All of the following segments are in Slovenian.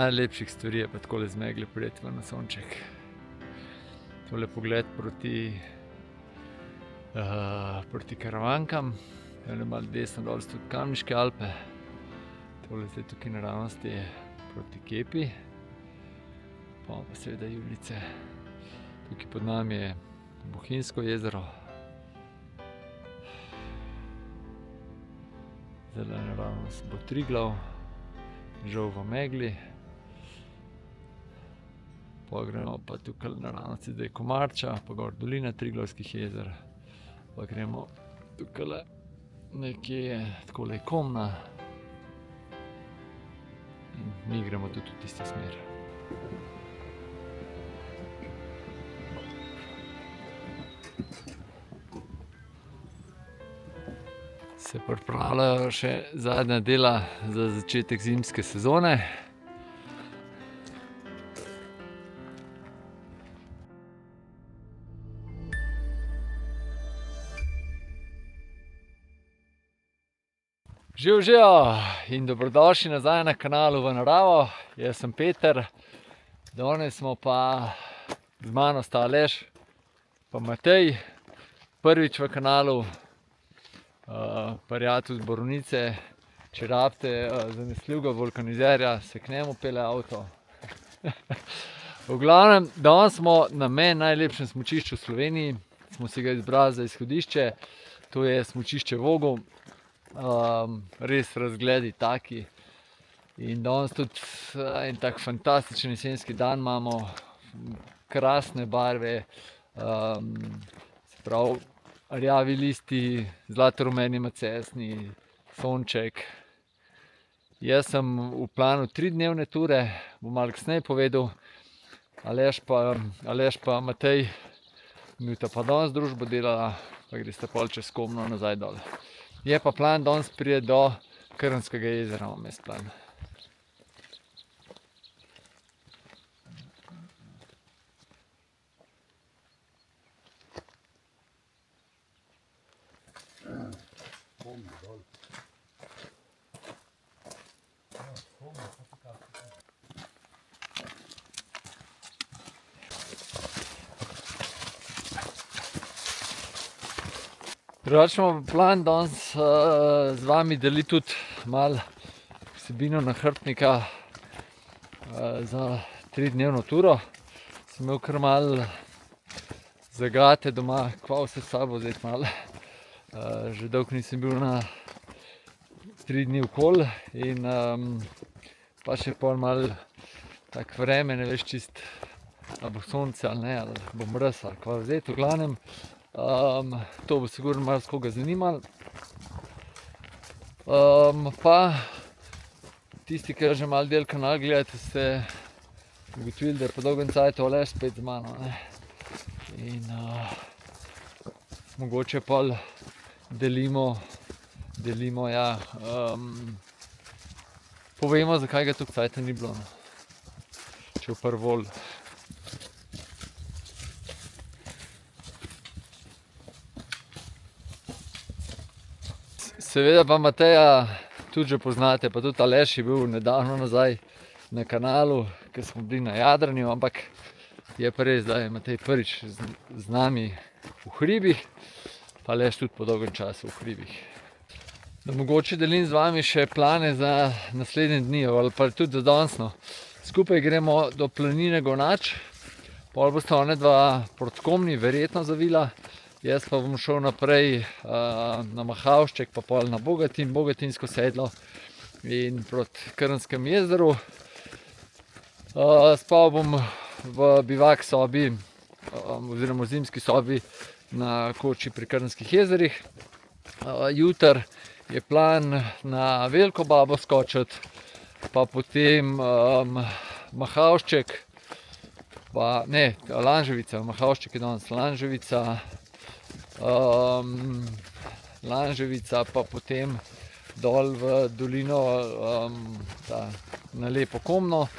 najlepših stvari je pa takole z Megle priti ven na sonček. Tole pogled proti Karavankam, tole malo desno dol so tudi Kamniške Alpe, tole zdaj tukaj naravnost je proti Kepi, pa seveda Ivlice. Tukaj pod nami je Bohinjsko jezero. Zdajle naravnost bo Triglav, žal v megli. Pa gremo pa tukaj naravnost zdaj Komarča, pa gor dolina Triglavskih jezer. Pa gremo tukajle nekje takole Komna. In mi gremo tudi v tisti smer. Se pripravljajo še zadnja dela za začetek zimske sezone. Živijo in dobrodošli nazaj na kanalu V naravo. Jaz sem Peter. Danes smo pa z mano sta Aleš pa Matej. Prvič v kanalu. Prijatelj z Borovnice, če rabite zanesljivega vulkanizerja, se k njemu pelje avto. V glavnem, danes smo na meni najlepšem smučišču v Sloveniji. Smo si ga izbrali za izhodišče. To je smučišče Vogel. Res razgledi taki. In danes tudi en tak fantastičen jesenski dan imamo. Krasne barve. Se pravi, rjavi listi, zlatorumeni macesni, sonček. Jaz sem v planu 3-dnevne ture, bom malo kasneje povedal. Aleš pa Matej mi bosta pa danes družbo delala, pa gresta pol čez Komno nazaj dol. Je pa plan danes priti do Krnskega jezera, imam jaz plan. Drugače imamo plan danes z vami deliti tudi malo vsebino nahrbtnika za 3-dnevno turo. Sem imel kar malo zagate doma, kva vse s sabo vzeti malo. Že dolgo nisem bil na 3 dni okoli in pa še pol malo tak vreme, ne veš čist, ali bo sonce ali ne, ali bo mraz ali kva vzeti. V glavnem, to bo sigurno marsikoga zanimalo. Pa tisti, ki že malo del kanal gledate, ste ugotovili, da je po dolgem cajtu Aleš spet z mano, ne. In mogoče pol delimo, ja, povemo, zakaj ga toliko cajta ni bilo, no. Če v prvol. Seveda pa Mateja tudi že poznate, pa tudi Aleš je bil nedavno nazaj na kanalu, ko smo bili na jadranju, ampak je pa res, da je Matej prvič z nami v hribih, pa Aleš tudi po dolgem času v hribih. Da mogoče delim z vami še plane za naslednje dni, ali pa tudi za danes, no. Skupaj gremo do planine Gonač, pol bosta onedva proti Komni verjetno zavila. Jaz pa bom šel naprej na Mahavšček, pa pol na Bogatin, Bogatinsko sedlo in proti Krnskem jezeru. Spal bom v bivak sobi, oziroma v zimski sobi na koči pri Krnskih jezerih. Jutri je plan na Veliko babo skočiti, pa potem Mahavšček, pa ne, Lanževica, Mahavšček je danes Lanževica, pa potem dol v dolino na Lepo Komno.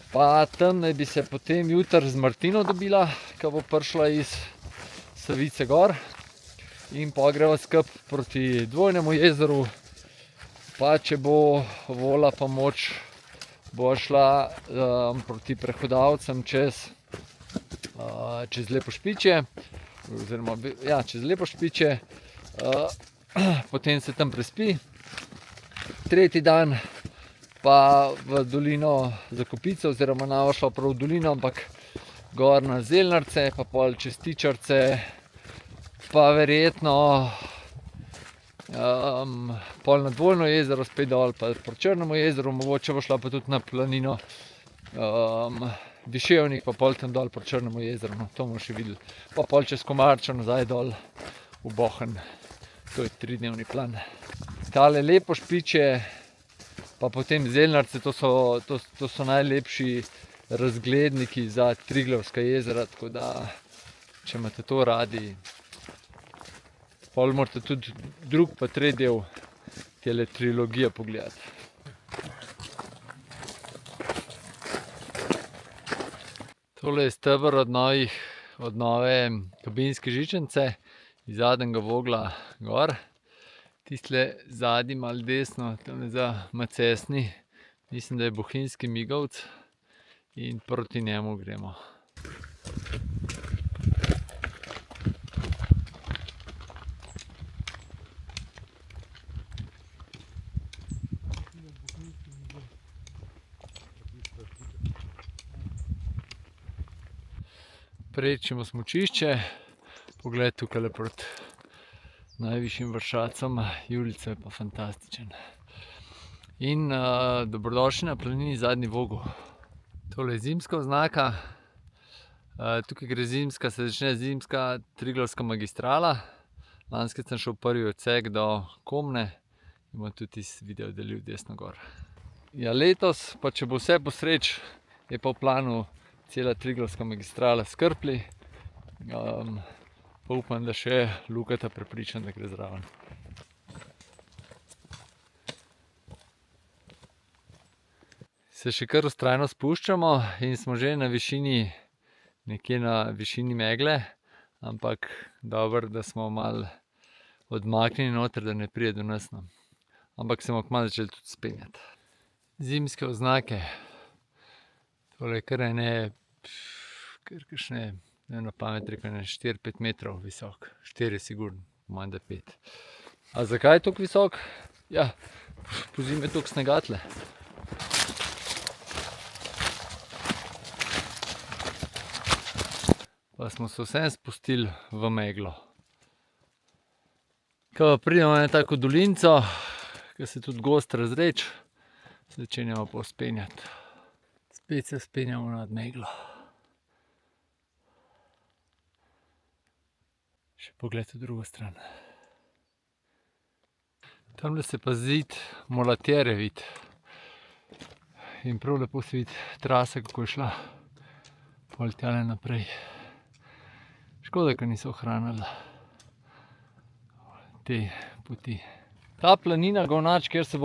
Pa tam naj bi se potem jutri z Martino dobila, ko bo prišla iz Savice gor. In pa greva skupaj proti Dvojnemu jezeru, pa če bo vola pa moč bo šla proti prehodavcem čez Lepo Špičje, oziroma ja, čez Lepo Špičje, potem se tam prespi, tretji dan pa v dolino Zakopice, oziroma ne bo šla prav v dolino, ampak gor na Zelnarce, pa pol čez Tičarce, pa verjetno pol na Dvojno jezero, spet dol, pa proti Črnemu jezeru, mogoče bo šla pa tudi na planino Viševnik, pa pol tam dol proti Črnemu jezeru, no, to bomo še videli. Pa pol čez Komarčo nazaj dol v Bohinj. To je 3-dnevni plan. Tale Lepo Špičje, pa potem Zelnarce, to so najlepši razgledniki za Triglavska jezera, tako da, če imate to radi, pol morate tudi drug pa tretji del tele trilogije pogledati. Tole je steber od nove kabinske žičnice iz zadnjega vogla gor. Tistle zadnji malo desno, tam je za Macesni, mislim, da je bohinjski migavc in proti njemu gremo. Prečimo smučišče, pogled tukaj proti najvišjim vršacom, Julica je pa fantastičen. In dobrodošli na planini Zadnji Vogel. Tole je zimska oznaka, tukaj gre zimska, se začne zimska Triglavska magistrala. Lanskrat sem šel prvi odsek do Komne in bom tudi tisti video delil desno gor. Ja, letos, pa če bo vse po sreči, je pa v planu cela Triglavska magistrala s krplji, pa upam, da še Lukata prepričam, da gre zraven. Se še kar vztrajno spuščamo in smo že na višini, nekje na višini megle, ampak dobro, da smo malo odmaknjeni noter, da ne pride do nas, no. Ampak se bomo kmalu začeli tudi spenjati. Zimske oznake. Tole je kar kakšne, ne vem na pamet rekel, 4-5 metrov visok. 4 sigurno, manj da 5. A zakaj je toliko visok? Ja, pozimi je toliko snegatle. Pa smo se vsem spustili v meglo. Ko pridemo na tako dolinco, ki se tudi gost razreč, začenjamo pa vzpenjati. Spet se vzpenjamo nad meglo. Še pogled v drugo stran. Tamle se pa zid Molatere vidi. In prav lepo se vidi trasa, kako je šla pol tjale naprej. Škoda, ker niso ohranili te poti. Ta planina Govnač, kjer se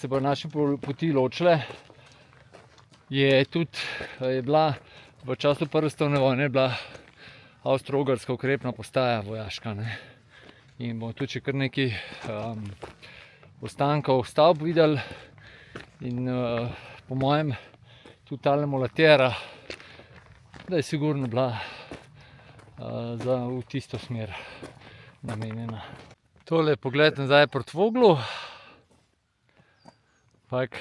bodo naše poti ločile, je bila v času prve svetovne vojne Avstro-Ogrska ukrepna postaja vojaška, ne. In bomo tudi še kar nekaj ostankov stavb videli in po mojem tudi tale Molatera, da je sigurno bila v tisto smer namenjena. Tole je pogled nazaj proti Voglu. Ampak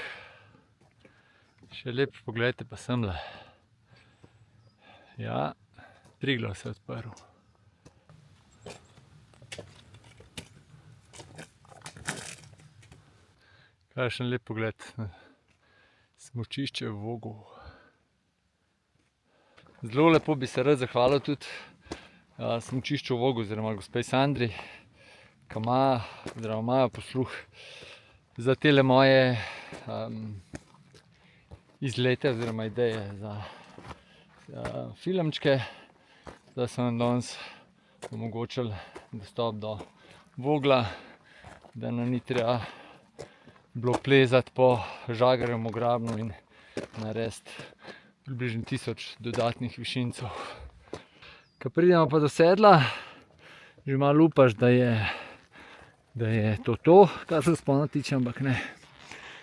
še lep pogled je pa semle. Ja, Triglav se je odprl. Kakšen lep pogled na smučišče v Voglu. Zelo lepo bi se rad zahvalil tudi smučišču v Voglu oziroma gospe Sandri, ki imajo posluh za tele moje izlete oziroma ideje za filmčke, da so nam danes omogočili dostop do Vogla, da nam ni treba bilo plezati po Žagarjevem grabnu in narediti približno 1000 dodatnih višincev. Ko pridemo pa do sedla, že malo upaš, da je to, kar se vzpona tiče, ampak ne.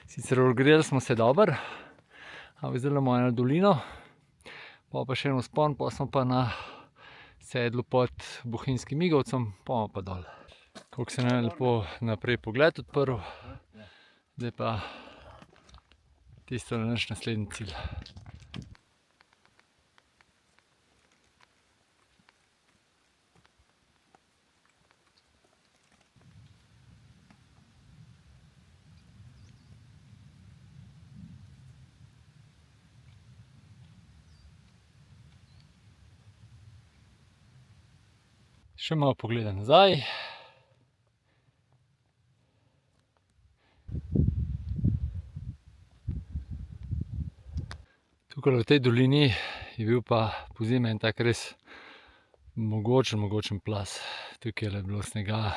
Sicer ogreli smo se dobro, ampak zdaj imamo eno dolino, pa še en vzpon, pa smo pa na sedlu pod Bohinjskim Migovcem, pa pa dol. Kako se nam je lepo naprej pogled odprl, zdaj pa tisto na naš naslednji cilj. Še malo pogleda nazaj. Tukaj v tej dolini je bil pa pozimi en tak res mogočen plaz. Tukaj je bilo snega.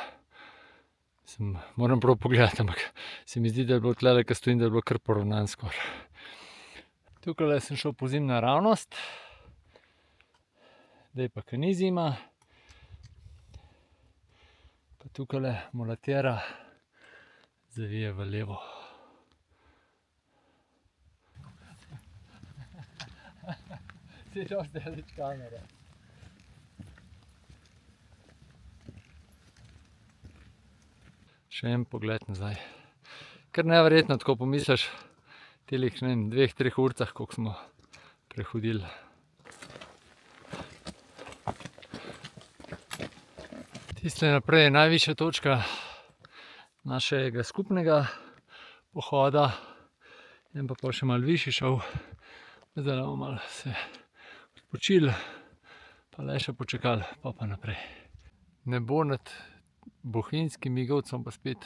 Moram prav pogledati, ampak se mi zdi, da je bilo tlele, ko stojim, da je bilo kar poravnan skoraj. Tukaj sem šel pozimi naravnost. Zdaj pa, ko ni zima. Pa tukaj mulatjera zavije v levo. Si dosti daleč kamere. Še en pogled nazaj. Kar neverjetno, tako pomisliš, telih, ne vem, 2-3 urcah, koliko smo prehodili. Tiste naprej je najvišja točka našega skupnega pohoda. En pa še malo višji šel. Zdaj bomo malo se odpočili, pa le še počakali, pa naprej. Nebo nad Bohinjskim Migovcem pa spet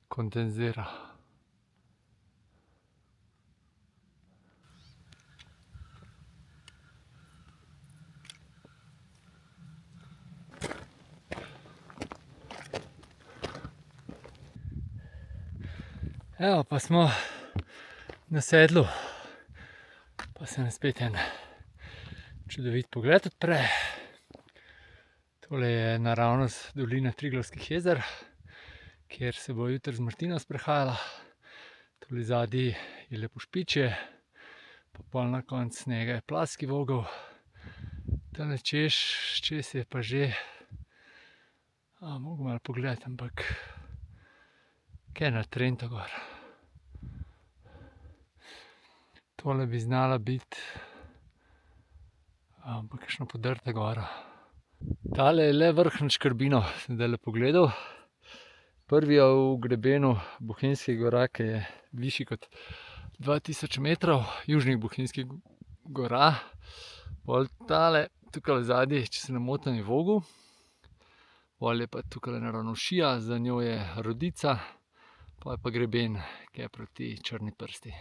kondenzira. Evo, pa smo na sedlu, pa se nam spet en čudovit pogled odpre. Tole je naravnost dolina Triglavskih jezer, kjer se bo jutri z Martino sprehajala. Tule zadaj je lepo špičje, pa pol na koncu snega je plaski vogel. Tale čez je pa že, mogo malo pogledati, ampak kaj na Trento gor. Tole bi znala biti kakšna podrta gora. Tale je le vrh nad Škrbino, sem zdajle pogledal. Prvi je v grebenu Bohinjskih gora, ki je višji kot 2000 metrov, južnih Bohinjskih gora. Pol tale, tukaj zadaj, če se ne motim, je Vogel. Pol je pa tukaj naravnošija, za njo je Rodica. Pol je pa greben, ki je proti Črni prsti.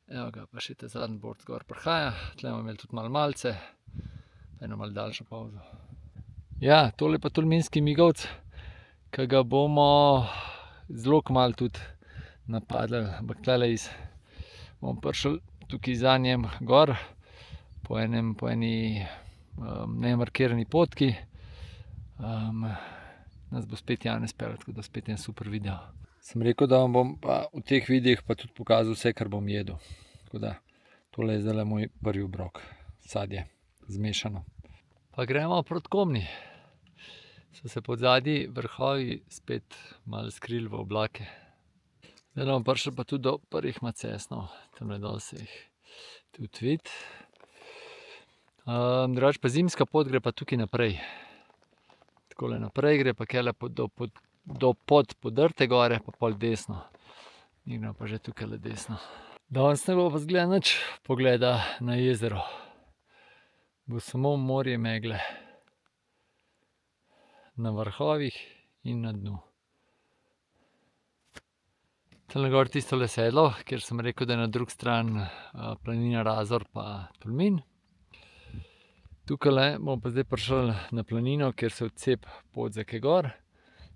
Evo ga, pa še ta zadnji bord gor prihaja. Tle bomo imeli tudi malo malce, eno malo daljšo pavzo. Ja, tole pa Tolminski Migovec, ki ga bomo zelo kmalu tudi napadli, ampak tlele bomo prišli tukaj za njem gor, po eni nemarkirani potki. Nas bo spet Janez peljal, tako da spet en super video. Sem rekel, da vam bom pa v teh videih pa tudi pokazal vse, kar bom jedel. Tako da, tole je zdajle moj prvi obrok, sadje, zmešano. Pa gremo proti Komni. So se pod zadnji vrhovi spet malo skrili v oblake. Zdaj bomo prišli pa tudi do prvih macesnov, tamle dol se jih tudi vidi. Drugače pa zimska pot gre pa tukaj naprej. Takole naprej gre pa kele do podrte gore, pa pol desno. Mi gremo pa že tukaj desno. Danes ne bo pa zgleda nič pogleda na jezero. Bo samo morje megle. Na vrhovih in na dnu. Tule gor tistole sedlo, kjer sem rekel, da je na drugi strani planina Razor pa Tolmin. Tukajle bomo pa zdaj prišli na planino, kjer se odcep Podzeke gor.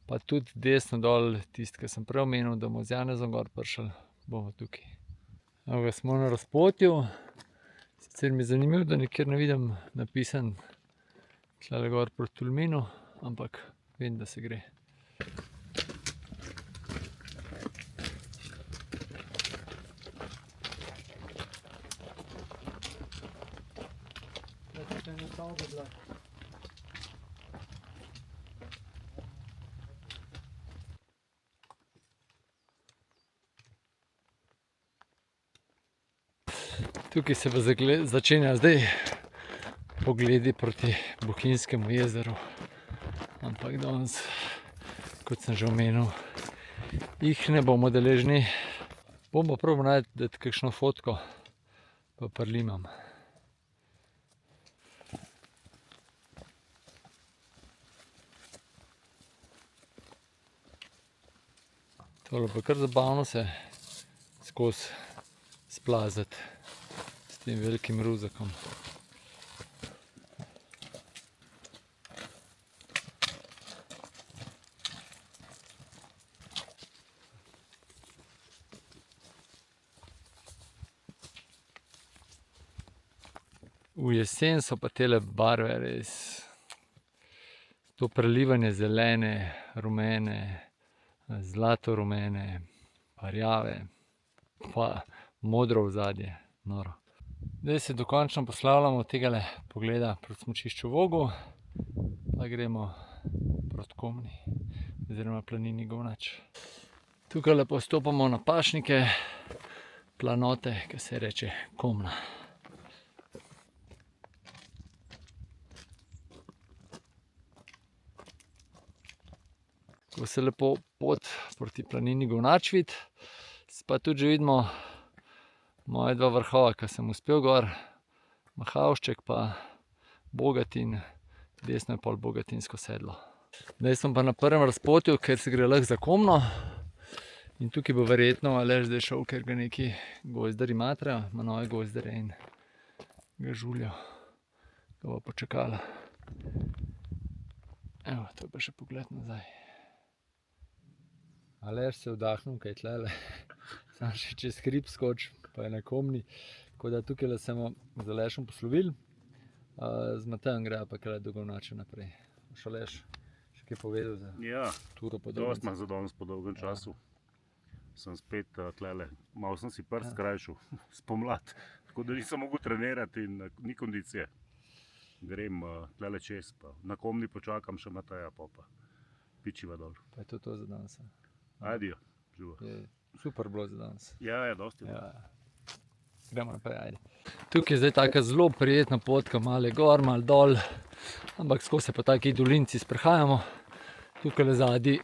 Pa tudi desno dol, tisti, ki sem prej omenil, da bomo z Janezom gor prišli, bomo tukaj. Evo ga, smo na razpotju. Sicer mi je zanimivo, da nikjer ne vidim napisan tlele gor proti Tolminu, ampak vem, da se gre. Tukaj se začenja zdaj pogledi proti Bohinjskemu jezeru. Ampak danes, kot sem že omenil, jih ne bomo deležni. Bom pa probal najti kakšno fotko, pa prlimam. Tole pa kar zabavno se skozi splazati s tem velikim ruzakom. V jesen so pa tele barve res, to prelivanje zelene, rumene, zlato-rumene, pa rjave, pa modro ozadje, noro. Zdaj se dokončno poslavljamo od tegale pogleda proti smučišču Vogu, pa gremo proti Komni, oziroma planini Govnač. Tukaj lepo stopamo na pašnike, planote, ki se reče Komna. Ko se lepo pot proti planini Govnač vidi, pa tudi že vidimo moje dva vrhova, ki sem uspel gor, Mahavšček pa Bogatin, desno je pol Bogatinsko sedlo. Zdaj sem pa na prvem razpotju, ker se gre lahko za Komno. In tukaj bo verjetno Aleš zdaj šel, ker ga neki gozdarji matrajo, ima nove gozdarje in ga žulijo. Ga bo počakala. Evo, to je pa še pogled nazaj. Aleš se je vdahnil, kaj tlele. Sam še čez hrib skoč, pa je na Komni. Tako da tukaj se bomo z Alešem poslovili. Z Matejem grejo pa kaj do Govnača naprej. Boš Aleš še kaj povedal za turo po dolgem? Dosti imam za danes po dolgem času. Sem spet tlele. Malo sem si prst skrajšal spomlad. Tako da nisem mogel trenirati in ni kondicije. Grem tlele čez, pa na Komni počakam še Mateja, pa pičiva dol. Pa je to za danes. Ajde, živo. Super bilo za danes. Ja, dosti. Gremo naprej, ajde. Tukaj je zdaj taka zelo prijetna potka, malo je gor, malo dol, ampak skozi se po takih dolinci sprehajamo. Tukaj le zadnji,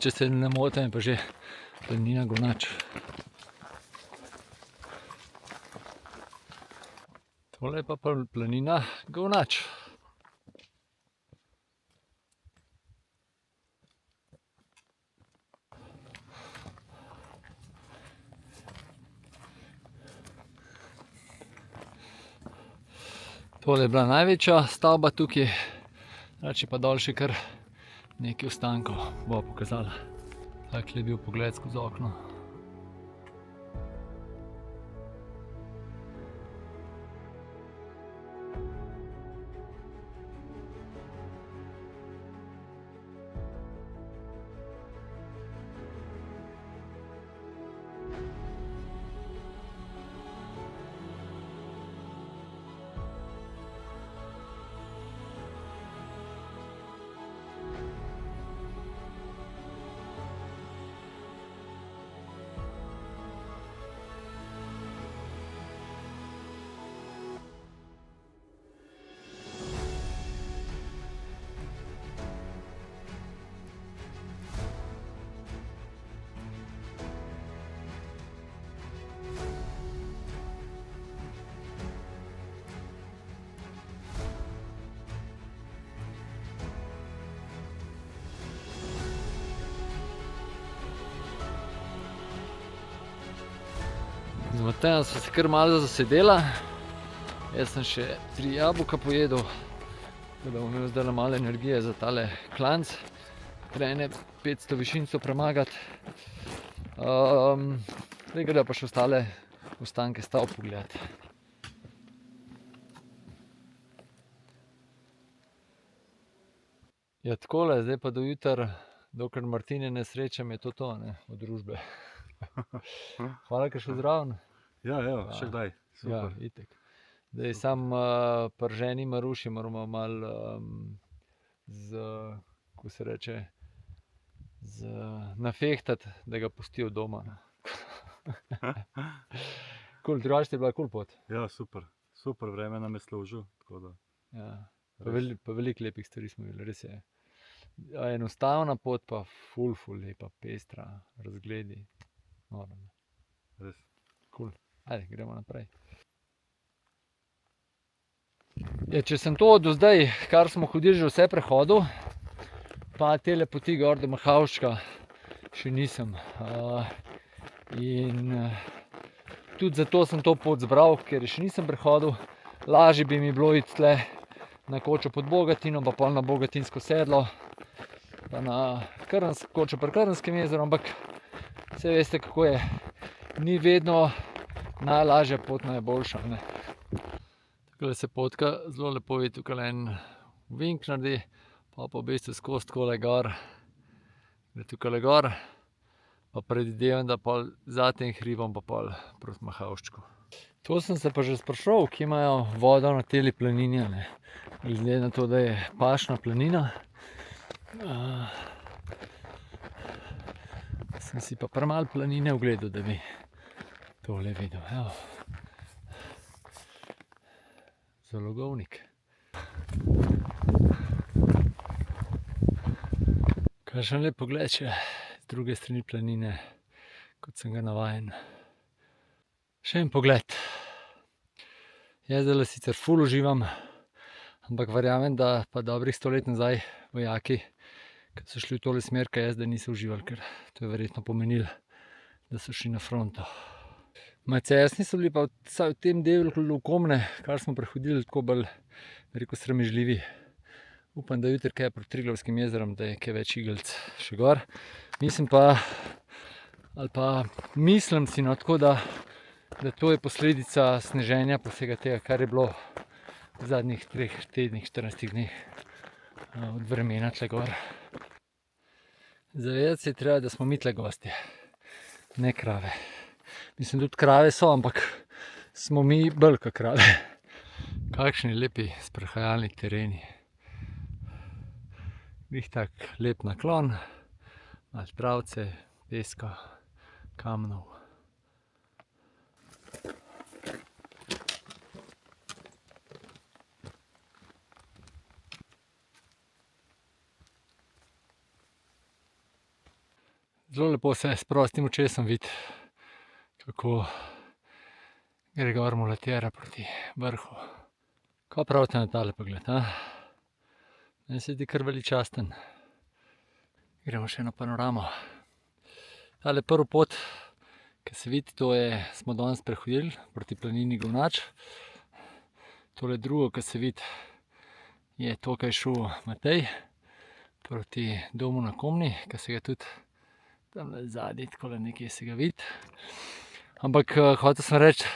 če se ne motim, je pa že planina Govnač. Tole je pa planina Govnač. Tole je bila največja stavba tukaj, drugače pa dol še kar nekaj ostankov, bova pokazala. Takle je bil pogled skozi okno. Z Matejem sva se kar malo zasedela. Jaz sem še 3 jabolka pojedel, tako da bom imel zdajle malo energije za tale klanc. Ene 500 višincev premagati. Zdaj grejo pa še ostale ostanke stavb pogledati. Ja, takole, zdaj pa do jutri, dokler Martine ne srečam, je to, ne, od družbe. Hvala, ker šel zraven. Ja, še kdaj. Super. Ja, itak. Zdaj sam prženi maruši moramo malo kako se reče, nafehtati, da ga pustijo doma. Drugače je bila kul pot. Ja, super. Super vreme nam je služil. Ja. Pa veliko lepih stvari smo videli, res je. Enostavna pot, pa ful lepa, pestra, razgledi. Noro. Res. Kul. Ajde, gremo naprej. Če sem to do zdaj, kar smo hodili, že vse prehodil, pa tele poti gor do Mahavščka še nisem. In tudi zato sem to pot zbral, ker še nisem prehodil. Lažje bi mi bilo iti tle na kočo pod Bogatinom, pa pol na Bogatinsko sedlo, pa na kočo pri Krnskem jezeru, ampak vse veste, kako je. Ni vedno najlažja pot najboljša, ne. Tukaj se potka zelo lepo vidi, tukaj en vink naredi, pa v bistvu skozi takole gor, gre tukaj gor, pa predvidevam, da pol za tem hribom pa pol proti Mahavščku. To sem se pa že spraševal, kje imajo vodo na teli planini, ne. Glede na to, da je pašna planina. Sem si pa premalo planine ogledal, da bi tole videl. Evo. Zalogovnik. Kakšen lep pogled še z druge strani planine, kot sem ga navajen. Še en pogled. Jaz zdajle sicer ful uživam, ampak verjamem, da pa dobrih 100 let nazaj vojaki, ki so šli v tole smer, kaj jaz, da niso uživali, ker to je verjetno pomenilo, da so šli na fronto. Macesni so bili pa vsaj v tem delu Komne, kar smo prehodili, tako bolj, bi rekel, sramežljivi. Upam, da jutri kaj proti Triglavskim jezerom, da je kaj več igelc še gor. Mislim pa, ali pa mislim si, no, tako da to je posledica sneženja pa vsega tega, kar je bilo v zadnjih 3 tednih, 14 dneh od vremena tle gor. Zavedati se je treba, da smo mi tle gostje, ne krave. Mislim, tudi krave so, ampak smo mi bolj kot krave. Kakšni lepi sprehajalni tereni. Glih tak lep naklon, malo travce, peska, kamnov. Zelo lepo se s prostim očesom vidi, kako gre gor mulatjera proti vrhu. Kaj pravite na tale pogled, a? Meni se zdi kar veličasten. Gremo še na panoramo. Tale prvi pot, ki se vidi, to smo danes prehodili proti planini Govnač. Tole drugo, ki se vidi, je to, kaj je šel Matej proti domu na Komni, ki se ga tudi tamle zadnji, takole nekje se ga vidi. Ampak hotel sem reči,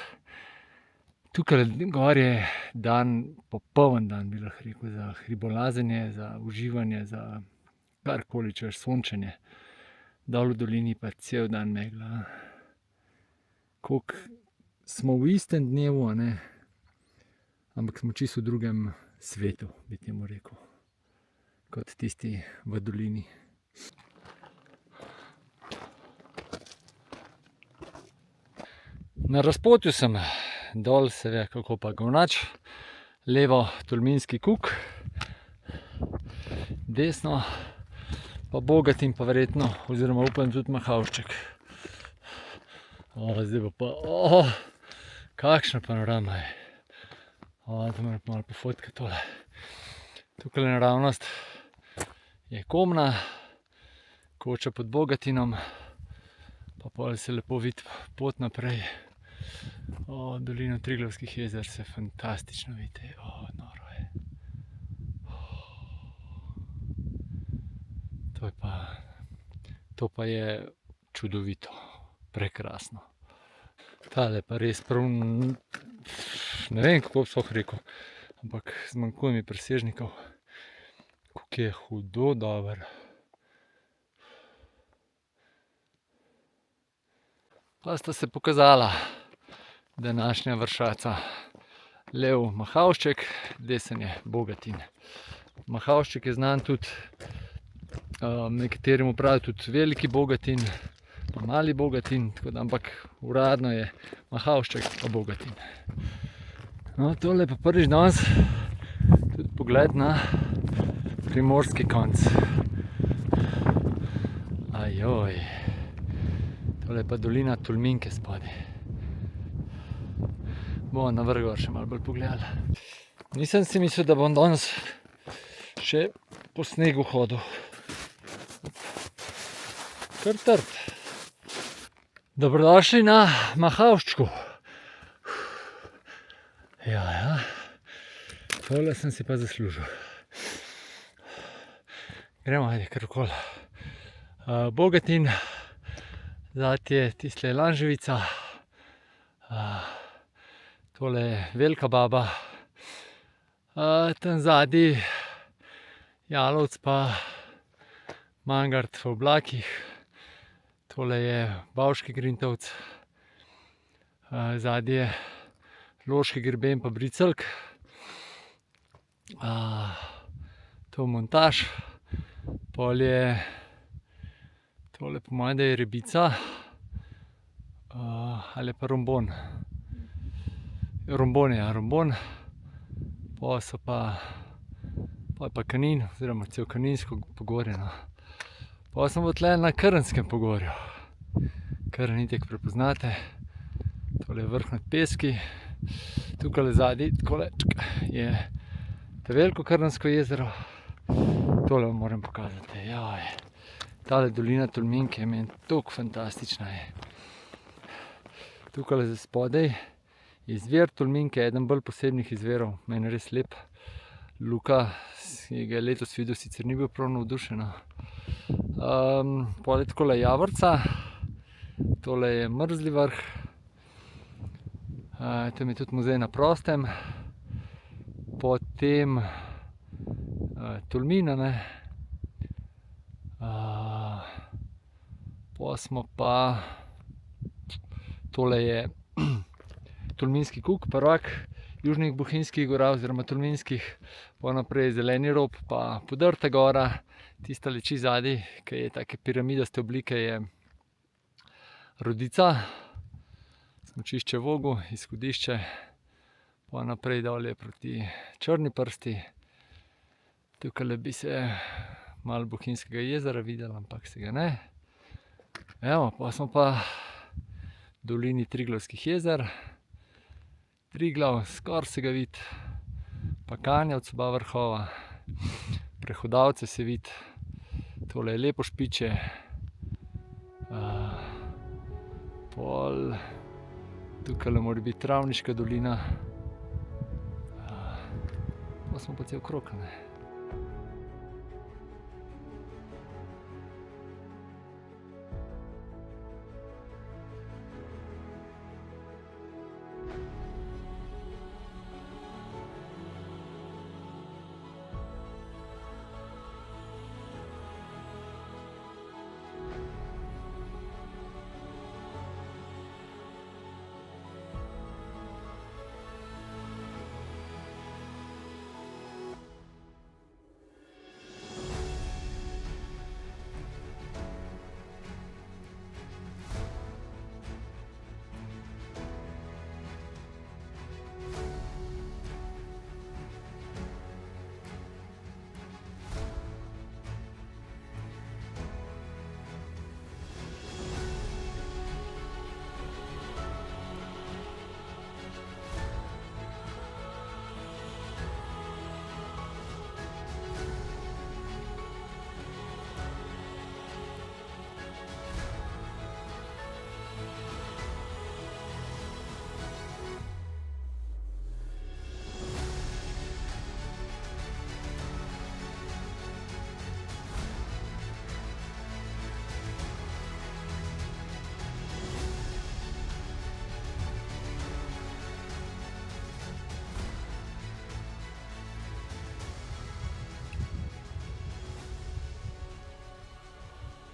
tukaj gor je dan, popoln dan, bi lahko rekel, za hribolazenje, za uživanje, za karkoli, češ, sončenje. Dol v dolini pa cel dan megla. Koliko smo v istem dnevu, a ne, ampak smo čisto v drugem svetu, bi temu rekel, kot tisti v dolini. Na razpotju sem, dol se ve, kako pa Govnač, levo Tolminski kuk, desno pa Bogatin, pa verjetno, oziroma upam tudi Mahavšček. Zdaj pa kakšna panorama je. To moram malo pofotkati tole. Tukaj naravnost je Komna, koča pod Bogatinom, pa pol se lepo vidi pot naprej. Dolino Triglavskih jezer se fantastično vidi, noro je. To pa je čudovito, prekrasno. Tale pa res prav, ne vem, kako bi sploh rekel, ampak zmanjkuje mi presežnikov, kako je hudo dobro. Pa sta se pokazala današnja vršaca lev Mahavšček, desen je Bogatin. Mahavšček je znan tudi, nekateri mu pravijo tudi veliki Bogatin, pa mali Bogatin, tako da, ampak uradno je Mahavšček pa Bogatin. No, tole je pa prvič danes tudi pogled na primorski konc. Ajoj, tole je pa dolina Tolminke spodaj. Bomo na vrh gor še malo bolj pogledali. Nisem si mislil, da bom danes še po snegu hodil. Kar trd. Dobrodošli na Mahavščku. Ja, tole sem si pa zaslužil. Gremo, ajde, kar okoli. Bogatin, zadaj je tistle Lanževica, tole je Velika Baba, tam zadaj Jalovec pa Mangart v oblakih, tole je Bavški Grintovec, zadaj je Loški greben pa Bricelk, to Montaž, pol je tole po mojem, da je Rebica, ali je pa Rombon. Rombon je, ja, Rombon. Pol so pa, pol je pa Kanin, oziroma cel Kaninsko pogorje, no. Pol smo tle na Krnskem pogorju. Krn itak prepoznate. Tole je vrh nad Peski. Tukaj zadaj, takole, je Veliko Krnsko jezero. Tole vam moram pokazati, jaj. Tale dolina Tolminke je meni toliko fantastična je. Tukaj spodaj je izvir Tolminke, eden bolj posebnih izvirov, meni res lep. Luka, ki ga je letos videl, sicer ni bil prav navdušen. Pol je takole Javorca, tole je Mrzli vrh, tam je tudi muzej na prostem, potem Tolmina, ne. Pol smo pa, tole je Tolminski kuk, prvak južnih bohinjskih gora oziroma Tolminskih, pol naprej Zeleni rob pa Podrta gora, tista leči zadaj, ki je take piramidaste oblike, je Rodica, smučišče Vogu, izhodišče, pol naprej dol je proti Črni prsti. Tukajle bi se malo Bohinjskega jezera videlo, ampak se ga ne. Evo, pol smo pa v dolini Triglavskih jezer. Triglav, skoraj se ga vidi, pa Kanjavec, oba vrhova, Prehodavce se vidi, tole je Lepo špiče, pol tukajle mora biti Travniška dolina, pol smo pa cel krog, ne.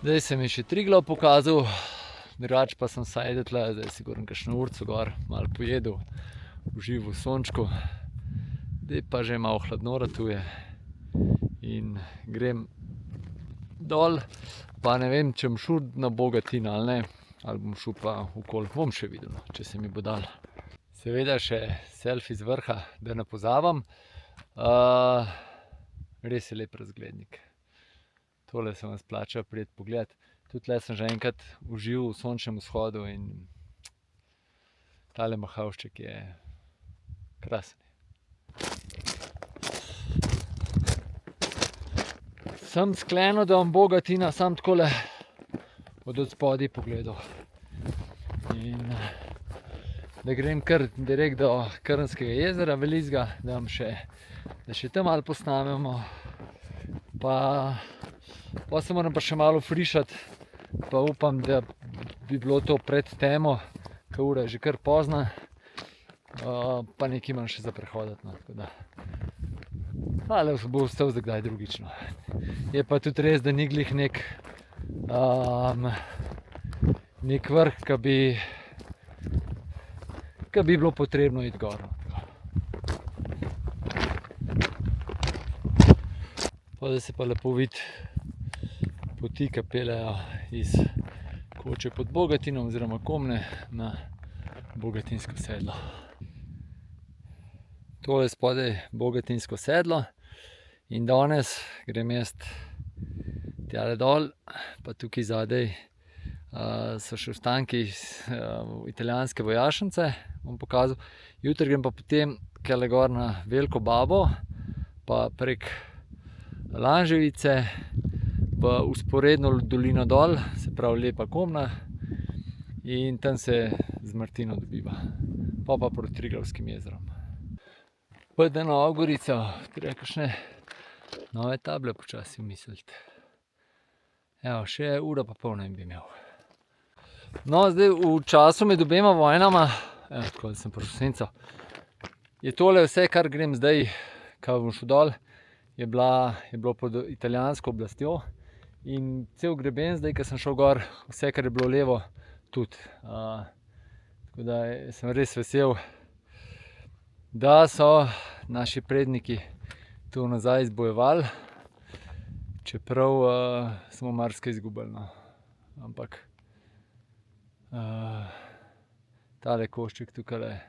Zdaj se mi je še Triglav pokazal, drugače pa sem vsaj tle, zdaj sigurno kakšno urico gor, malo pojedel, užival v sončku. Zdaj pa že malo hladno ratuje in grem dol, pa ne vem, če bom šel na Bogatino ali ne, ali bom šel pa okoli, bom še videl, no, če se mi bo dal. Seveda še selfie z vrha, da ne pozavam. Res je lep razglednik. Tole se vam splača priti pogled. Tudi tle sem že enkrat užival v sončnem vzhodu in tale Mahavšček je krasen. Sem sklenil, da bom Bogatina sam takole od spodaj pogledal. In da grem kar direkt do Krnskega jezera Velikega, da še tam malo posnamemo. Pa se moram pa še malo frišati, pa upam, da bi bilo to pred temo, ker ura je že kar pozna. Pa nekaj imam še za prehoditi, no, tako da. Ali bo ostal za kdaj drugično. Je pa tudi res, da ni glih nek vrh, ki bi bilo potrebno iti gor. Pa da se pa lepo vidi poti, ki peljejo iz Koče pod Bogatinom oziroma Komne na Bogatinsko sedlo. Tole spodaj Bogatinsko sedlo in danes grem jaz tjale dol, pa tukaj zadaj so še ostanki italijanske vojašnice, bom pokazal. Jutri grem pa potem tule gor na Veliko Babo, pa prek Lanževice v vzporedno dolino dol, se pravi lepa Komna, in tam se z Martino dobiva. Pa proti Triglavskim jezerom. Pa da Nova Gorica, treba kakšne nove table počasi umisliti. Evo, še ura pa pol ne bi imel. No, zdaj v času med obema vojnama, evo, tako da sem prišel v senco, je tole vse, kar grem zdaj, ko bom šel dol, je bilo pod italijansko oblastjo in cel greben zdaj, ko sem šel gor, vse, kar je bilo levo, tudi. Tako da sem res vesel, da so naši predniki to nazaj izbojevali, čeprav smo marsikaj izgubili, no. Ampak tale košček tukaj je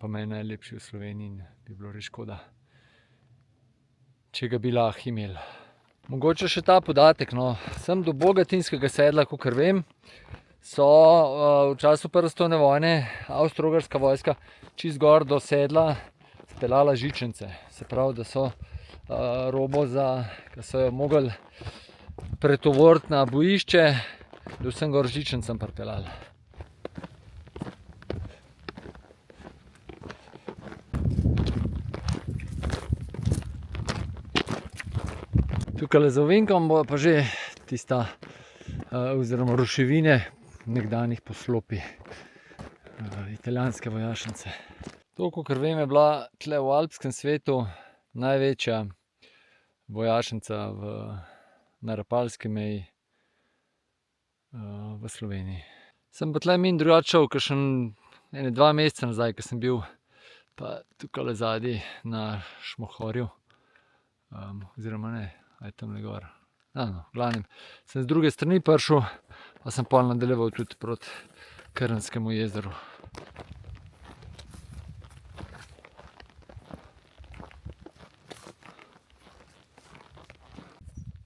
pa meni najlepši v Sloveniji in bi bilo res škoda, če ga bi lahko imeli. Mogoče še ta podatek, no, sem do Bogatinskega sedla, kakor vem, so v času prve svetovne vojne Avstro-Ogrska vojska čist gor do sedla speljala žičnice. Se pravi, da so robo, ki so jo mogli pretovoriti na bojišče, da vsem gor žičnicam pripeljali. Tukaj za ovinkom bo pa že tista, oziroma ruševine nekdanjih poslopij italijanske vojašnice. To, kakor vem, je bila tle v alpskem svetu največja vojašnica na Rapalski meji v Sloveniji. Sem pa tle min drugače šel, kakšen 2 meseca nazaj, ko sem bil pa tukaj zadaj na Šmohorju, oziroma ne, aj tamle gor. No, v glavnem, sem z druge strani prišel, pa sem pol nadaljeval tudi proti Krnskemu jezeru.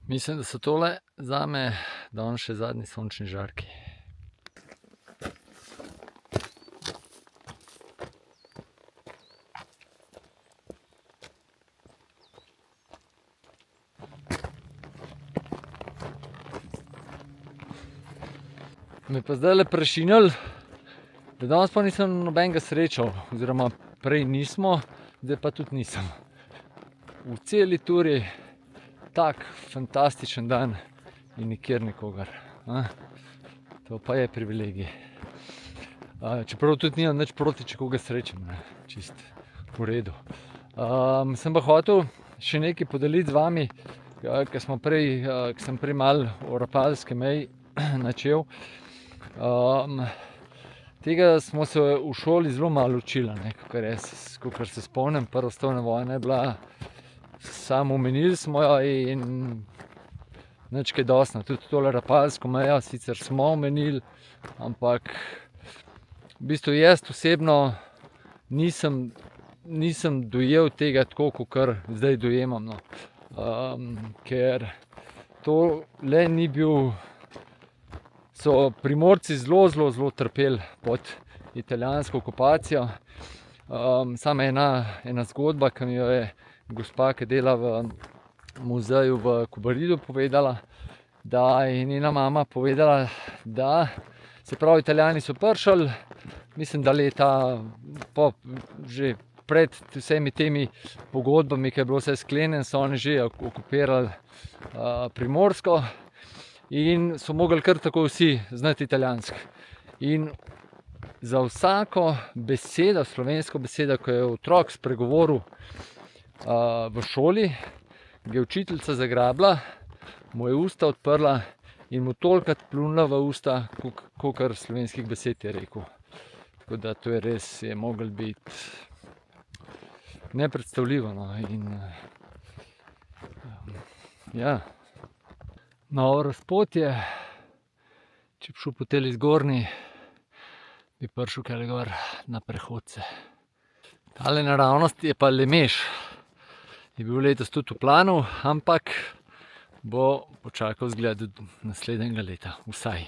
Mislim, da so tole zame danes še zadnji sončni žarki. Me pa zdajle prešinili, da danes pa nisem nobenega srečal, oziroma prej nismo, zdaj pa tudi nisem. V celi turi tak fantastičen dan in nikjer nikogar. To pa je privilegij. Čeprav tudi nimam nič proti, če koga srečam, čist v redu. Sem pa hotel še nekaj podeliti z vami, ker sem prej malo o Rapalski meji načel. Tega smo se v šoli zelo malo učili, kakor se spomnim. Prva svetovna vojna je bila, samo omenili smo jo in nič kaj dosti. Tudi tole Rapalsko mejo sicer smo omenili, ampak v bistvu jaz osebno nisem dojel tega tako, kakor zdaj dojemam. No. Ker to le ni bil. So Primorci zelo trpeli pod italijansko okupacijo. Samo ena zgodba, ki mi jo je gospa, ki dela v muzeju v Kobaridu, povedala, da je njena mama povedala, da se pravi, Italijani so prišli, mislim, da leta že pred vsemi temi pogodbami, ki je bilo vse sklenjeno, so oni že okupirali Primorsko. In so mogli kar tako vsi znati italijansko. In za vsako besedo, slovensko besedo, ko je otrok spregovoril v šoli, ga je učiteljica zagrabila, mu je usta odprla in mu tolikrat pljunila v usta, kakor slovenskih besed je rekel. Tako da to je res, je moglo biti nepredstavljivo. No. In, ja. Novo razpotje, če bi šel po tej zgornji, bi prišel kaj gor na prehodce. Tale naravnost je pa Lemeš. Je bil letos tudi v planu, ampak bo počakal zgled do naslednjega leta, vsaj.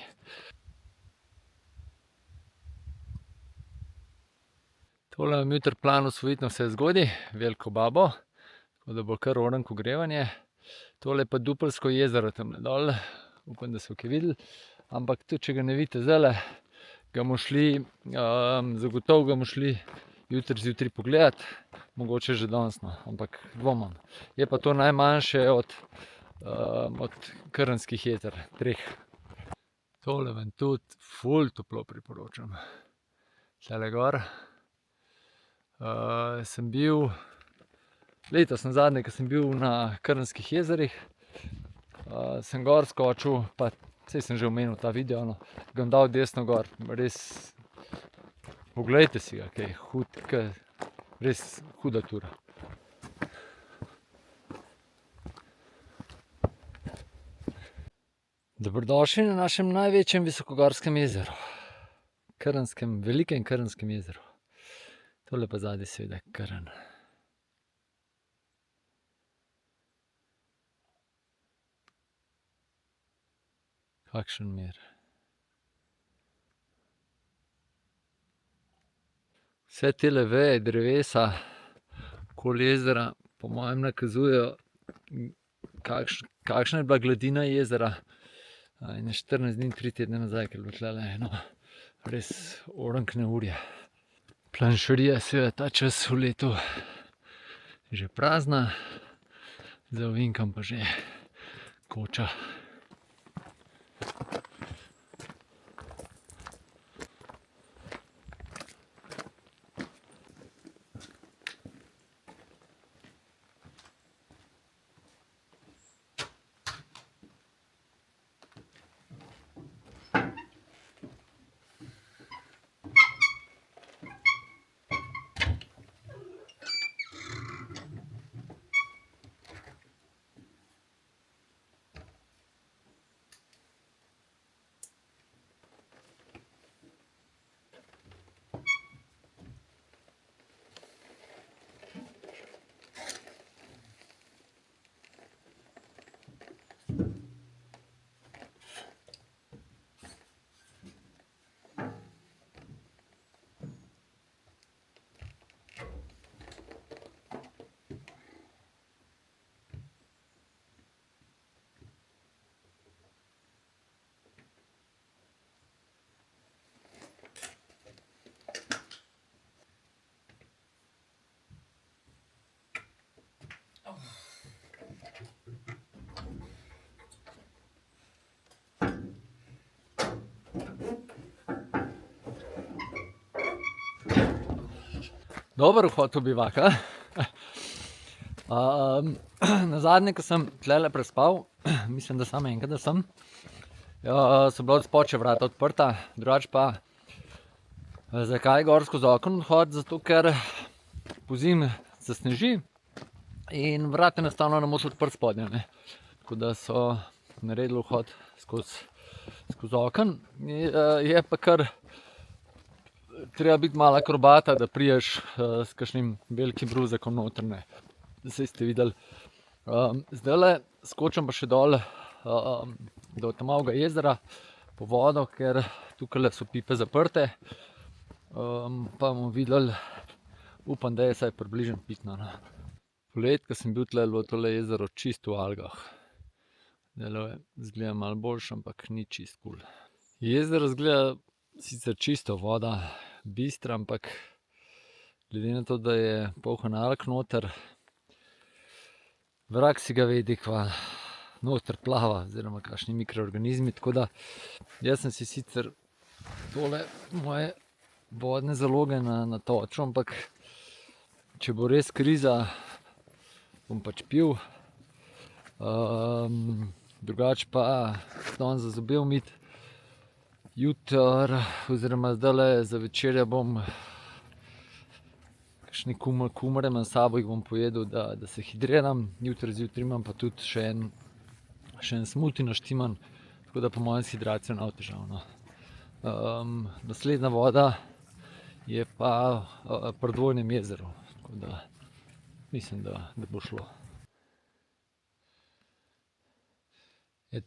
Tole imam jutri plan osvojiti na vse zgodi, veliko babo, tako da bo kar orenk ogrevanje. Tole je pa Dupelsko jezero tam dol, upam, da so kaj videli, ampak tudi če ga ne vidite zdajle, zagotovo ga bomo šli jutri zjutraj pogledat, mogoče že danes, no, ampak dvomim. Je pa to najmanjše od Krnskih jezer, 3. Tole vam tudi ful toplo priporočam. Tule gor. Sem bil letos nazadnje, ko sem bil na Krnskih jezerih, sem gor skočil, pa saj sem že omenil ta video, no, ga bom dal desno gor, res, poglejte si ga, kaj hud, res huda tura. Dobrodošli na našem največjem visokogorskem jezeru, velikem Krnskem jezeru. Tole pa zadaj seveda Krn. Kakšen mir. Vse tele veje, drevesa okoli jezera po mojem nakazujejo, kakšna je bila gladina jezera. In 14 dni, 3 tedne nazaj, ker je bilo tule eno res orenk neurje. Planšarija seveda ta čas v letu že prazna, za ovinkam pa že koča. Dober vhod v bivak, a? Nazadnje, ko sem tlele prespal, mislim, da samo enkrat, da sem, so bila od spodaj vrata odprta, drugače pa Zakaj gorsko z okon odhod? Zato, ker pozimi zasneži in vrata enostavno ne moreš odpreti spodnja, ne. Tako da so naredili vhod skozi okno. Je pa kar treba biti malo akrobata, da priješ s kakšnim velikim bruzakom noter, ne. Saj ste videli. Zdajle skočim pa še dol do Tmavega jezera po vodo, ker tukajle so pipe zaprte. Pa bomo videli, upam, da je vsaj približno pitno, no. Poleti, ko sem bil tule, je bilo tole jezero čisto v algah. Zdajle izgleda malo boljše, ampak ni čisto kul. Jezero izgleda sicer čisto, voda bistra, ampak glede na to, da je poln alg noter, vrag si ga vedi, kva noter plava oziroma kakšni mikroorganizmi, tako da jaz sem si sicer tole moje vodne zaloge natočil, ampak če bo res kriza, bom pač pil. Drugače pa danes za zobe umiti. Jutri oziroma zdajle za večerjo bom kakšne kumare imam s sabo, jih bom pojedel, da se hidriram. Jutri zjutraj imam pa tudi še en smuti naštiman, tako da po mojem s hidracijo ne bo težav, no. Naslednja voda je pa pri Dvojnem jezeru, tako da mislim, da bo šlo.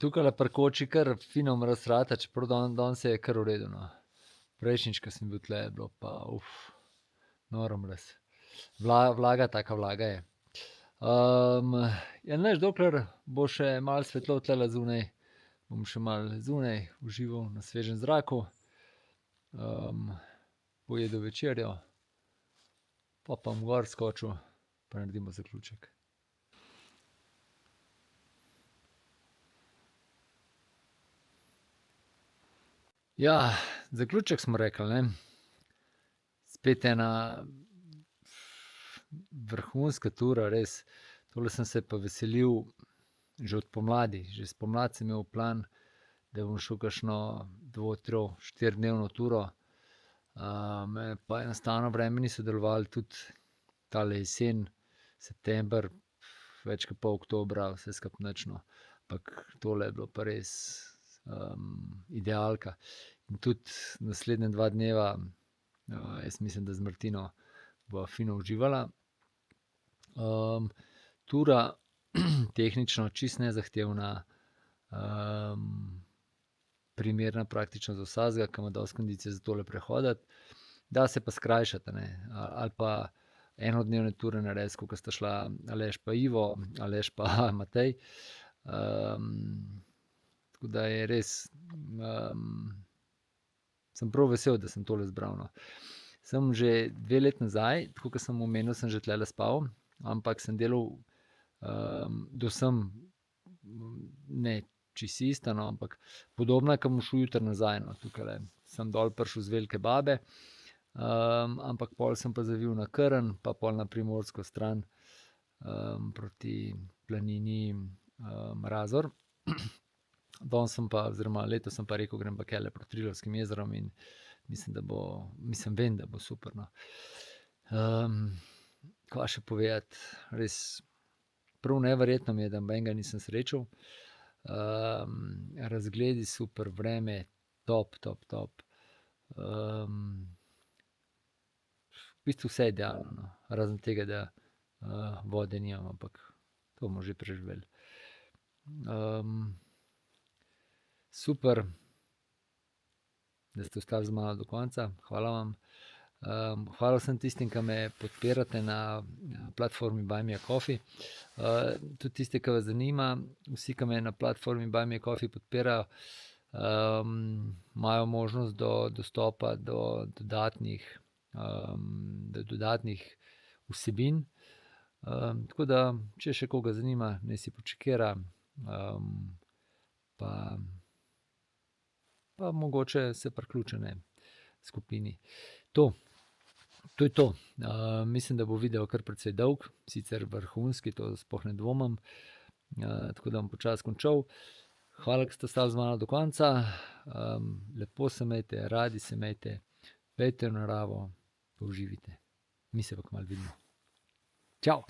Tukajle pri koči kar fino mraz rata, čeprav danes je kar v redu, no. Prejšnjič, ko sem bil tule, je bilo pa noro mraz. Vlaga, taka vlaga je. Ja, nič, dokler bo še malo svetlo tulele zunaj, bom še malo zunaj užival na svežem zraku. Pojedel večerjo, pol pa bom gor skočil, pa naredimo zaključek. Ja, zaključek smo rekli, ne. Spet ena vrhunska tura, res. Tole sem se pa veselil že od pomladi. Že spomladi sem imel plan, da bom šel kakšno 2-, 3-, 4-dnevno turo. Pa enostavno vreme ni sodelovalo, tudi tale jesen, september, več kot pol oktobra, vse skupaj nič, no. Ampak tole je bilo pa res idealka. In tudi naslednja 2 dneva, jaz mislim, da z Martino bova fino uživala. Tura tehnično čisto nezahtevna, primerna praktično za vsakega, ki ima dosti kondicije za tole prehoditi. Da se pa skrajšati, a ne, ali pa enodnevne ture narediti, tako kot sta šla Aleš pa Ivo, Aleš pa Matej. Tako da je res, sem prav vesel, da sem tole izbral, no. Sem že 2 leti nazaj, tako kot sem omenil, sem že tulele spal, ampak sem delal do sem, ne čisto isto, no, ampak podobno, ke bom šel jutri nazaj, no, tukajle. Sem dol prišel z Velike Babe, ampak pol sem pa zavil na Krn, pa pol na primorsko stran, proti planini Razor. Danes sem pa, oziroma letos sem pa rekel, grem pa tule proti Trilovskim jezerom in vem, da bo super, no. Kva še povedati, res prav neverjetno mi je, da nobenega nisem srečal. Razgledi super, vreme top. V bistvu vse idealno, no. Razen tega, da vode nimam, ampak to bomo že preživeli. Super, da ste ostali z mano do konca, hvala vam. Hvala vsem tistim, ki me podpirate na platformi Buy me a coffee. Tudi tiste, ki vas zanima, vsi, ki me na platformi Buy me a coffee podpirajo, imajo možnost do dostopa do dodatnih vsebin. Tako da, če še koga zanima, naj si počekira, pa mogoče se priključi, ne, skupini. To je to. Mislim, da bo video kar precej dolg, sicer vrhunski, to sploh ne dvomim. Tako da bom počasi končal. Hvala, ke ste ostali z mano do konca. Lepo se imejte, radi se imejte. Pejte v naravo, pa uživite. Mi se pa kmalu vidimo. Čau!